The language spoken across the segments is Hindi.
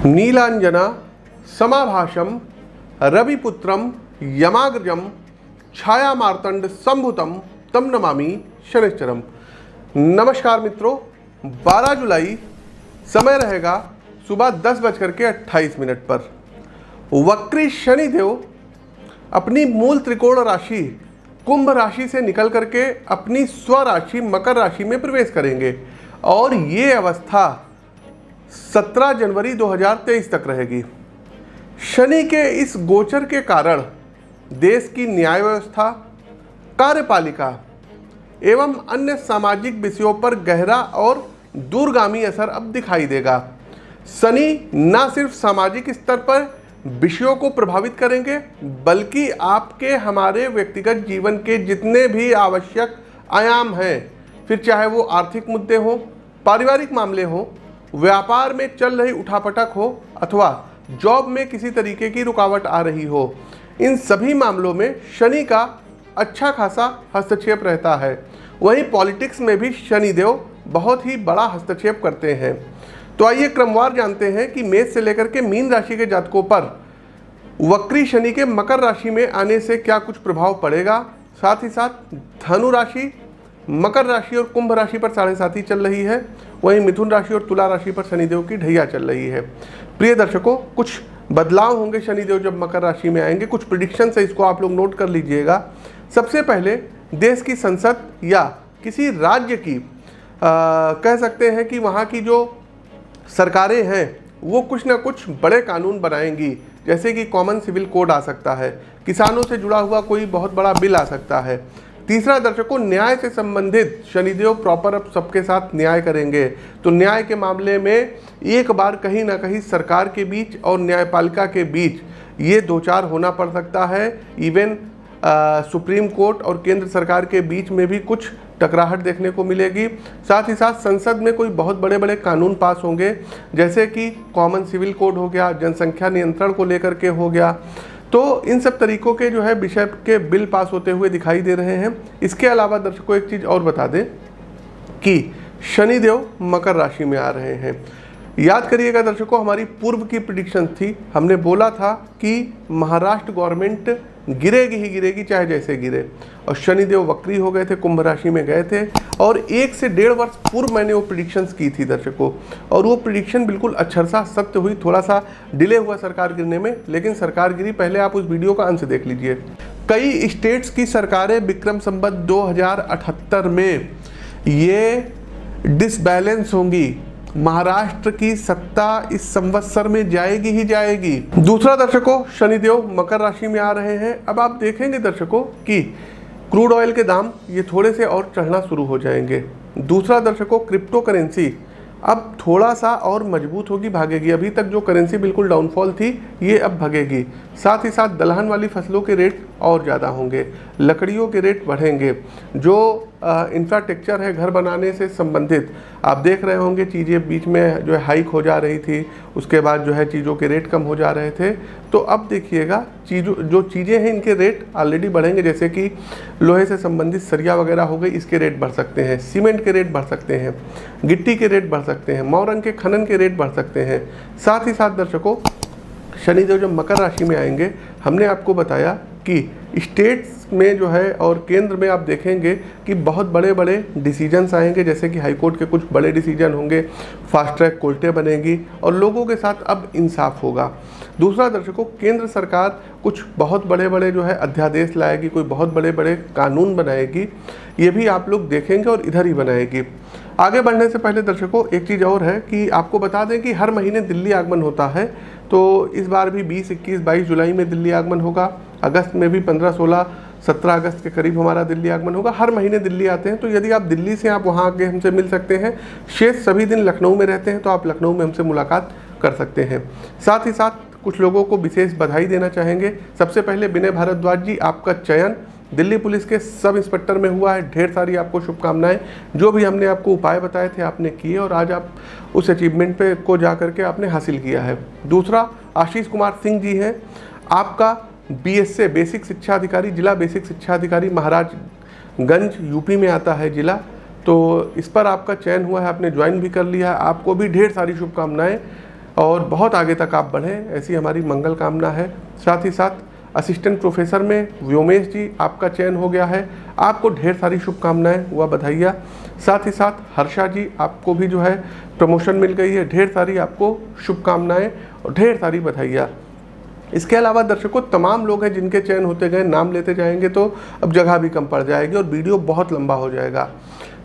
नीलांजना समाभाषम रविपुत्रम यमाग्रजम छाया मार्तंड संभुतम तम नमामि शनिश्चरम। नमस्कार मित्रों, 12 जुलाई समय रहेगा सुबह 10:28 पर। वक्री शनिदेव अपनी मूल त्रिकोण राशि कुंभ राशि से निकल करके अपनी स्वराशि मकर राशि में प्रवेश करेंगे और ये अवस्था 17 जनवरी 2023 तक रहेगी। शनि के इस गोचर के कारण देश की न्याय व्यवस्था, कार्यपालिका एवं अन्य सामाजिक विषयों पर गहरा और दूरगामी असर अब दिखाई देगा। शनि न सिर्फ सामाजिक स्तर पर विषयों को प्रभावित करेंगे बल्कि आपके हमारे व्यक्तिगत जीवन के जितने भी आवश्यक आयाम हैं, फिर चाहे वो आर्थिक मुद्दे हों, पारिवारिक मामले हों, व्यापार में चल रही उठापटक हो अथवा जॉब में किसी तरीके की रुकावट आ रही हो, इन सभी मामलों में शनि का अच्छा खासा हस्तक्षेप रहता है। वहीं पॉलिटिक्स में भी शनिदेव बहुत ही बड़ा हस्तक्षेप करते हैं। तो आइए क्रमवार जानते हैं कि मेष से लेकर के मीन राशि के जातकों पर वक्री शनि के मकर राशि में आने से क्या कुछ प्रभाव पड़ेगा। साथ ही साथ धनु राशि, मकर राशि और कुंभ राशि पर 7.5 चल रही है। वहीं मिथुन राशि और तुला राशि पर शनिदेव की ढैया चल रही है। प्रिय दर्शकों, कुछ बदलाव होंगे शनिदेव जब मकर राशि में आएंगे। कुछ प्रिडिक्शन है, इसको आप लोग नोट कर लीजिएगा। सबसे पहले देश की संसद या किसी राज्य की कह सकते हैं कि वहाँ की जो सरकारें हैं वो कुछ ना कुछ बड़े कानून बनाएंगी, जैसे कि कॉमन सिविल कोड आ सकता है, किसानों से जुड़ा हुआ कोई बहुत बड़ा बिल आ सकता है। तीसरा दर्शकों, न्याय से संबंधित शनिदेव प्रॉपर अब सबके साथ न्याय करेंगे। तो न्याय के मामले में एक बार कहीं ना कहीं सरकार के बीच और न्यायपालिका के बीच ये दो चार होना पड़ सकता है। इवन सुप्रीम कोर्ट और केंद्र सरकार के बीच में भी कुछ टकराहट देखने को मिलेगी। साथ ही साथ संसद में कोई बहुत बड़े बड़े कानून पास होंगे, जैसे कि कॉमन सिविल कोड हो गया, जनसंख्या नियंत्रण को लेकर के हो गया। तो इन सब तरीकों के जो है विषय के बिल पास होते हुए दिखाई दे रहे हैं। इसके अलावा दर्शकों एक चीज़ और बता दें कि शनिदेव मकर राशि में आ रहे हैं। याद करिएगा दर्शकों, हमारी पूर्व की प्रिडिक्शन थी, हमने बोला था कि महाराष्ट्र गवर्नमेंट गिरेगी ही गिरेगी, चाहे जैसे गिरे। और शनिदेव वक्री हो गए थे, कुंभ राशि में गए थे और 1 से 1.5 वर्ष पूर्व मैंने वो प्रिडिक्शंस की थी दर्शकों, और वो प्रिडिक्शन बिल्कुल अक्षरशः सत्य हुई। थोड़ा सा डिले हुआ सरकार गिरने में, लेकिन सरकार गिरी। पहले आप उस वीडियो का अंश देख लीजिए। कई स्टेट्स की सरकारें विक्रम संवत 2078 में ये डिसबैलेंस होंगी। महाराष्ट्र की सत्ता इस संवत्सर में जाएगी ही जाएगी। दूसरा दर्शकों, शनिदेव मकर राशि में आ रहे हैं। अब आप देखेंगे दर्शकों कि क्रूड ऑयल के दाम ये थोड़े से और चढ़ना शुरू हो जाएंगे। दूसरा दर्शकों, क्रिप्टो करेंसी अब थोड़ा सा और मजबूत होगी, भागेगी। अभी तक जो करेंसी बिल्कुल डाउनफॉल थी, ये अब भागेगी। साथ ही साथ दलहन वाली फसलों के रेट और ज़्यादा होंगे, लकड़ियों के रेट बढ़ेंगे। जो इंफ्रास्ट्रक्चर है घर बनाने से संबंधित, आप देख रहे होंगे चीज़ें बीच में जो है हाइक हो जा रही थी, उसके बाद जो है चीज़ों के रेट कम हो जा रहे थे। तो अब देखिएगा जो चीज़ें हैं इनके रेट ऑलरेडी बढ़ेंगे, जैसे कि लोहे से संबंधित सरिया वगैरह हो गई, इसके रेट बढ़ सकते हैं, सीमेंट के रेट बढ़ सकते हैं, गिट्टी के रेट बढ़ सकते हैं, मौरंग के खनन के रेट बढ़ सकते हैं। साथ ही साथ दर्शकों, शनिदेव जब मकर राशि में आएंगे, हमने आपको बताया कि स्टेट्स में जो है और केंद्र में आप देखेंगे कि बहुत बड़े बड़े डिसीजंस आएंगे, जैसे कि हाईकोर्ट के कुछ बड़े डिसीजन होंगे, फास्ट ट्रैक कोर्टें बनेंगी और लोगों के साथ अब इंसाफ होगा। दूसरा दर्शकों, केंद्र सरकार कुछ बहुत बड़े बड़े जो है अध्यादेश लाएगी, कोई बहुत बड़े बड़े कानून बनाएगी, ये भी आप लोग देखेंगे और इधर ही बनाएगी। आगे बढ़ने से पहले दर्शकों एक चीज़ और है कि आपको बता दें कि हर महीने दिल्ली आगमन होता है। तो इस बार भी 20, 21, 22 जुलाई में दिल्ली आगमन होगा। अगस्त में भी 15, 16, 17 अगस्त के करीब हमारा दिल्ली आगमन होगा। हर महीने दिल्ली आते हैं, तो यदि आप दिल्ली से आप वहाँ आके हमसे मिल सकते हैं। शेष सभी दिन लखनऊ में रहते हैं, तो आप लखनऊ में हमसे मुलाकात कर सकते हैं। साथ ही साथ कुछ लोगों को विशेष बधाई देना चाहेंगे। सबसे पहले विनय भारद्वाज जी, आपका चयन दिल्ली पुलिस के सब इंस्पेक्टर में हुआ है। ढेर सारी आपको शुभकामनाएं। जो भी हमने आपको उपाय बताए थे आपने किए और आज आप उस अचीवमेंट पे को जा करके आपने हासिल किया है। दूसरा, आशीष कुमार सिंह जी हैं, आपका BSA बेसिक शिक्षा अधिकारी, जिला बेसिक शिक्षा अधिकारी महाराजगंज यूपी में आता है जिला, तो इस पर आपका चयन हुआ है, आपने ज्वाइन भी कर लिया है। आपको भी ढेर सारी शुभकामनाएं। और बहुत आगे तक आप बढ़ें, ऐसी हमारी मंगल कामना है। साथ ही साथ असिस्टेंट प्रोफेसर में व्योमेश जी आपका चयन हो गया है, आपको ढेर सारी शुभकामनाएं व बधाइयाँ। साथ ही साथ हर्षा जी आपको भी जो है प्रमोशन मिल गई है, ढेर सारी आपको शुभकामनाएं और ढेर सारी बधाइयाँ। इसके अलावा दर्शकों तमाम लोग हैं जिनके चयन होते गए, नाम लेते जाएंगे तो अब जगह भी कम पड़ जाएगी और वीडियो बहुत लंबा हो जाएगा।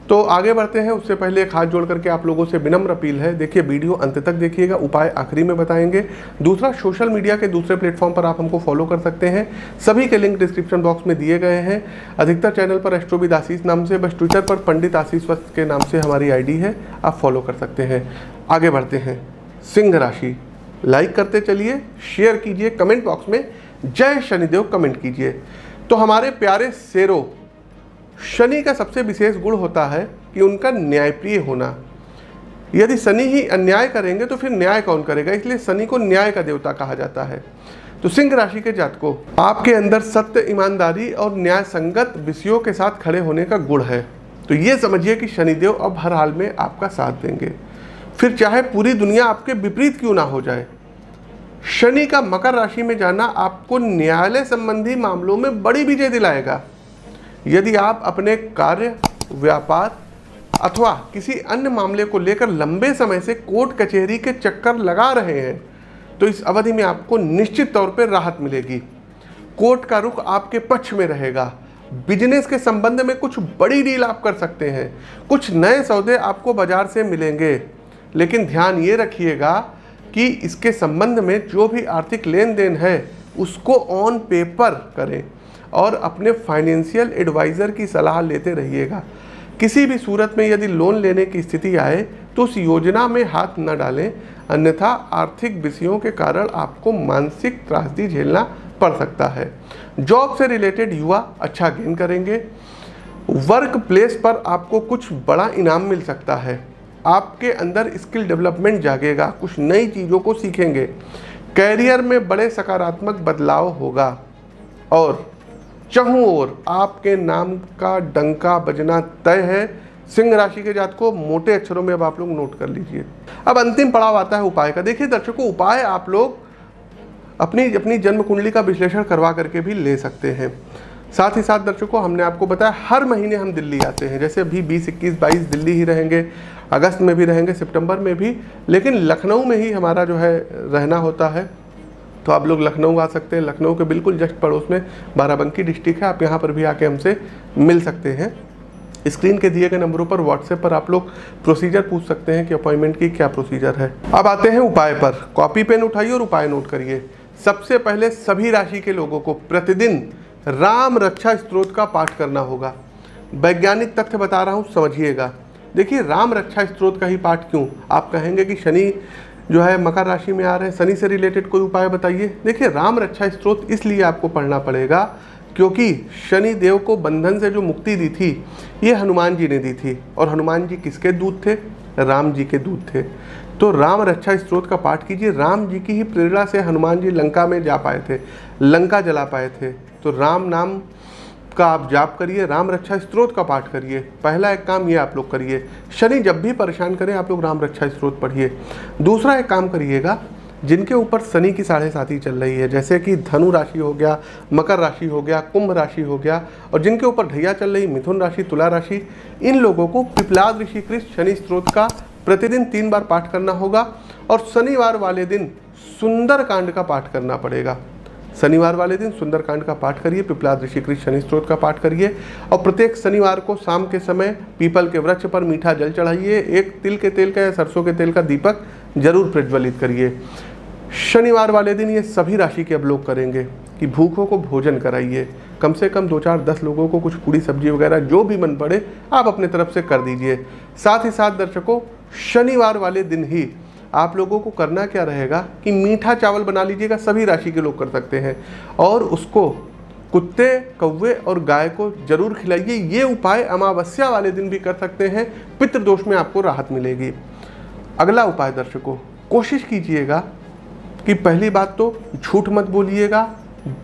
तो आगे बढ़ते हैं, उससे पहले एक हाथ जोड़ करके आप लोगों से विनम्र अपील है, देखिए वीडियो अंत तक देखिएगा, उपाय आखिरी में बताएंगे। दूसरा, सोशल मीडिया के दूसरे प्लेटफॉर्म पर आप हमको फॉलो कर सकते हैं, सभी के लिंक डिस्क्रिप्शन बॉक्स में दिए गए हैं। अधिकतर चैनल पर एस्ट्रोविद आशीष नाम से, बस ट्विटर पर पंडित आशीष वस्त के नाम से हमारी आईडी है, आप फॉलो कर सकते हैं। आगे बढ़ते हैं, सिंह राशि, लाइक करते चलिए, शेयर कीजिए, कमेंट बॉक्स में जय शनिदेव कमेंट कीजिए। तो हमारे प्यारे शेरों, शनि का सबसे विशेष गुण होता है कि उनका न्यायप्रिय होना। यदि शनि ही अन्याय करेंगे तो फिर न्याय कौन करेगा, इसलिए शनि को न्याय का देवता कहा जाता है। तो सिंह राशि के जातकों, आपके अंदर सत्य, ईमानदारी और न्याय संगत विषयों के साथ खड़े होने का गुण है। तो ये समझिए कि शनिदेव अब हर हाल में आपका साथ देंगे, फिर चाहे पूरी दुनिया आपके विपरीत क्यों ना हो जाए। शनि का मकर राशि में जाना आपको न्यायालय संबंधी मामलों में बड़ी विजय दिलाएगा। यदि आप अपने कार्य, व्यापार अथवा किसी अन्य मामले को लेकर लंबे समय से कोर्ट कचहरी के चक्कर लगा रहे हैं तो इस अवधि में आपको निश्चित तौर पर राहत मिलेगी। कोर्ट का रुख आपके पक्ष में रहेगा। बिजनेस के संबंध में कुछ बड़ी डील आप कर सकते हैं, कुछ नए सौदे आपको बाजार से मिलेंगे। लेकिन ध्यान ये रखिएगा कि इसके संबंध में जो भी आर्थिक लेन देन है उसको ऑन पेपर करें और अपने फाइनेंशियल एडवाइज़र की सलाह लेते रहिएगा। किसी भी सूरत में यदि लोन लेने की स्थिति आए तो उस योजना में हाथ न डालें, अन्यथा आर्थिक विषयों के कारण आपको मानसिक त्रासदी झेलना पड़ सकता है। जॉब से रिलेटेड युवा अच्छा गेन करेंगे। वर्क प्लेस पर आपको कुछ बड़ा इनाम मिल सकता है। आपके अंदर स्किल डेवलपमेंट जागेगा, कुछ नई चीज़ों को सीखेंगे। कैरियर में बड़े सकारात्मक बदलाव होगा और चारों ओर आपके नाम का डंका बजना तय है। सिंह राशि के जातकों, मोटे अक्षरों में अब आप लोग नोट कर लीजिए। अब अंतिम पड़ाव आता है उपाय का। देखिए दर्शकों, उपाय आप लोग अपनी जन्म कुंडली का विश्लेषण करवा करके भी ले सकते हैं। साथ ही साथ दर्शकों, हमने आपको बताया हर महीने हम दिल्ली आते हैं, जैसे अभी 20, 21, 22 दिल्ली ही रहेंगे, अगस्त में भी रहेंगे, सितंबर में भी, लेकिन लखनऊ में ही हमारा जो है रहना होता है। तो आप लोग लखनऊ आ सकते हैं। लखनऊ के बिल्कुल जस्ट पड़ोस में बाराबंकी डिस्ट्रिक्ट है, आप यहाँ पर भी आके हमसे मिल सकते हैं। स्क्रीन के दिए गए नंबरों पर व्हाट्सएप पर आप लोग प्रोसीजर पूछ सकते हैं कि अपॉइंटमेंट की क्या प्रोसीजर है। अब आते हैं उपाय पर। कॉपी पेन उठाइए और उपाय नोट करिए। सबसे पहले सभी राशि के लोगों को प्रतिदिन राम रक्षा स्तोत्र का पाठ करना होगा। वैज्ञानिक तथ्य बता रहा हूँ, समझिएगा। देखिए, राम रक्षा स्तोत्र का ही पाठ क्यों? आप कहेंगे कि शनि जो है मकर राशि में आ रहे हैं, शनि से रिलेटेड कोई उपाय बताइए। देखिए, राम रक्षा स्तोत्र इसलिए आपको पढ़ना पड़ेगा क्योंकि शनि देव को बंधन से जो मुक्ति दी थी ये हनुमान जी ने दी थी, और हनुमान जी किसके दूत थे? राम जी के दूत थे। तो राम रक्षा स्तोत्र का पाठ कीजिए। राम जी की ही प्रेरणा से हनुमान जी लंका में जा पाए थे, लंका जला पाए थे। तो राम नाम का आप जाप करिए, राम रक्षा स्तोत्र का पाठ करिए। पहला एक काम ये आप लोग करिए, शनि जब भी परेशान करें आप लोग राम रक्षा स्तोत्र पढ़िए। दूसरा एक काम करिएगा, जिनके ऊपर शनि की 7.5 चल रही है, जैसे कि धनु राशि हो गया, मकर राशि हो गया, कुंभ राशि हो गया, और जिनके ऊपर ढैया चल रही मिथुन राशि, तुला राशि, इन लोगों को पिपलाद ऋषिकृत शनि स्तोत्र का प्रतिदिन 3 बार पाठ करना होगा। और शनिवार वाले दिन सुंदरकांड का पाठ करना पड़ेगा। शनिवार वाले दिन सुंदरकांड का पाठ करिए, पिपलाद ऋषिकृत शनि स्तोत्र का पाठ करिए, और प्रत्येक शनिवार को शाम के समय पीपल के वृक्ष पर मीठा जल चढ़ाइए। एक तिल के तेल का या सरसों के तेल का दीपक जरूर प्रज्वलित करिए। शनिवार वाले दिन ये सभी राशि के अब लोग करेंगे कि भूखों को भोजन कराइए। कम से कम 2, 4, 10 लोगों को कुछ पूरी सब्जी वगैरह जो भी मन पड़े आप अपने तरफ से कर दीजिए। साथ ही साथ दर्शकों, शनिवार वाले दिन ही आप लोगों को करना क्या रहेगा कि मीठा चावल बना लीजिएगा। सभी राशि के लोग कर सकते हैं, और उसको कुत्ते, कौवे और गाय को जरूर खिलाइए। ये उपाय अमावस्या वाले दिन भी कर सकते हैं, पितृदोष में आपको राहत मिलेगी। अगला उपाय दर्शकों, कोशिश कीजिएगा कि पहली बात तो झूठ मत बोलिएगा।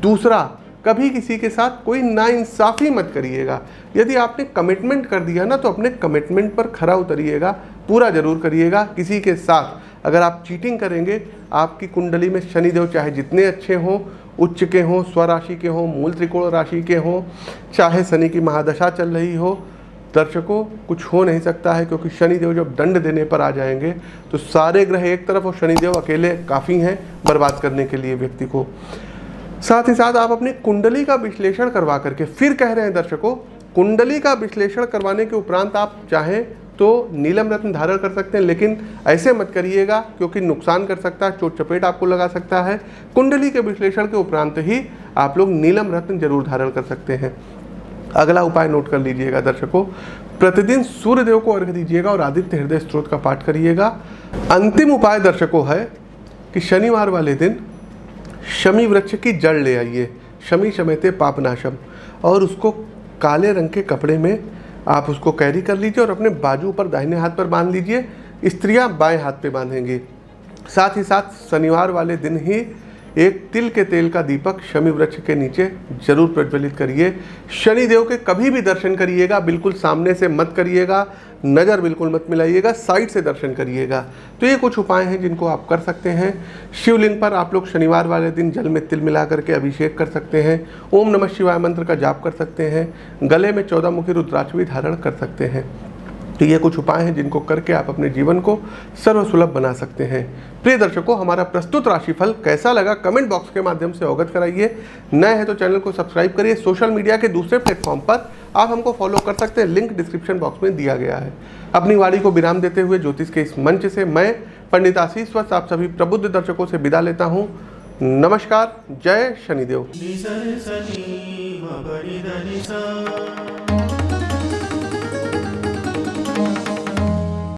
दूसरा, कभी किसी के साथ कोई नाइंसाफ़ी मत करिएगा। यदि आपने कमिटमेंट कर दिया ना तो अपने कमिटमेंट पर खरा उतरिएगा, पूरा जरूर करिएगा। किसी के साथ अगर आप चीटिंग करेंगे, आपकी कुंडली में शनिदेव चाहे जितने अच्छे हों, उच्च के हों, स्वराशि के हों, मूल त्रिकोण राशि के हों, चाहे शनि की महादशा चल रही हो, दर्शकों कुछ हो नहीं सकता है, क्योंकि शनिदेव जब दंड देने पर आ जाएंगे तो सारे ग्रह एक तरफ और शनिदेव अकेले काफ़ी हैं बर्बाद करने के लिए व्यक्ति को। साथ ही साथ आप अपनी कुंडली का विश्लेषण करवा करके, फिर कह रहे हैं दर्शकों, कुंडली का विश्लेषण करवाने के उपरांत आप चाहें तो नीलम रत्न धारण कर सकते हैं, लेकिन ऐसे मत करिएगा क्योंकि नुकसान कर सकता है, चोट चपेट आपको लगा सकता है। कुंडली के विश्लेषण के उपरांत ही आप लोग नीलम रत्न जरूर धारण कर सकते हैं। अगला उपाय नोट कर लीजिएगा दर्शकों, प्रतिदिन सूर्यदेव को अर्घ्य दीजिएगा और आदित्य हृदय स्तोत्र का पाठ करिएगा। अंतिम उपाय दर्शकों है कि शनिवार वाले दिन शमी वृक्ष की जड़ ले आइए, शमी शमयते पापनाशम, और उसको काले रंग के कपड़े में आप उसको कैरी कर लीजिए और अपने बाजू पर दाहिने हाथ पर बांध लीजिए। स्त्रियां बाएं हाथ पे बांधेंगी। साथ ही साथ शनिवार वाले दिन ही एक तिल के तेल का दीपक शमी वृक्ष के नीचे जरूर प्रज्वलित करिए। शनिदेव के कभी भी दर्शन करिएगा, बिल्कुल सामने से मत करिएगा, नज़र बिल्कुल मत मिलाइएगा, साइड से दर्शन करिएगा। तो ये कुछ उपाय हैं जिनको आप कर सकते हैं। शिवलिंग पर आप लोग शनिवार वाले दिन जल में तिल मिला करके अभिषेक कर सकते हैं। ओम नमः शिवाय मंत्र का जाप कर सकते हैं। गले में 14 मुखी रुद्राक्ष भी धारण कर सकते हैं। तो ये कुछ उपाय हैं जिनको करके आप अपने जीवन को सर्वसुलभ बना सकते हैं। प्रिय दर्शकों, हमारा प्रस्तुत राशिफल कैसा लगा कमेंट बॉक्स के माध्यम से अवगत कराइए। नए हैं तो चैनल को सब्सक्राइब करिए। सोशल मीडिया के दूसरे प्लेटफॉर्म पर आप हमको फॉलो कर सकते हैं, लिंक डिस्क्रिप्शन बॉक्स में दिया गया है। अपनी वाणी को विराम देते हुए ज्योतिष के इस मंच से मैं पंडित आशीष वत्स आप सभी प्रबुद्ध दर्शकों से विदा लेता हूँ। नमस्कार, जय शनिदेव।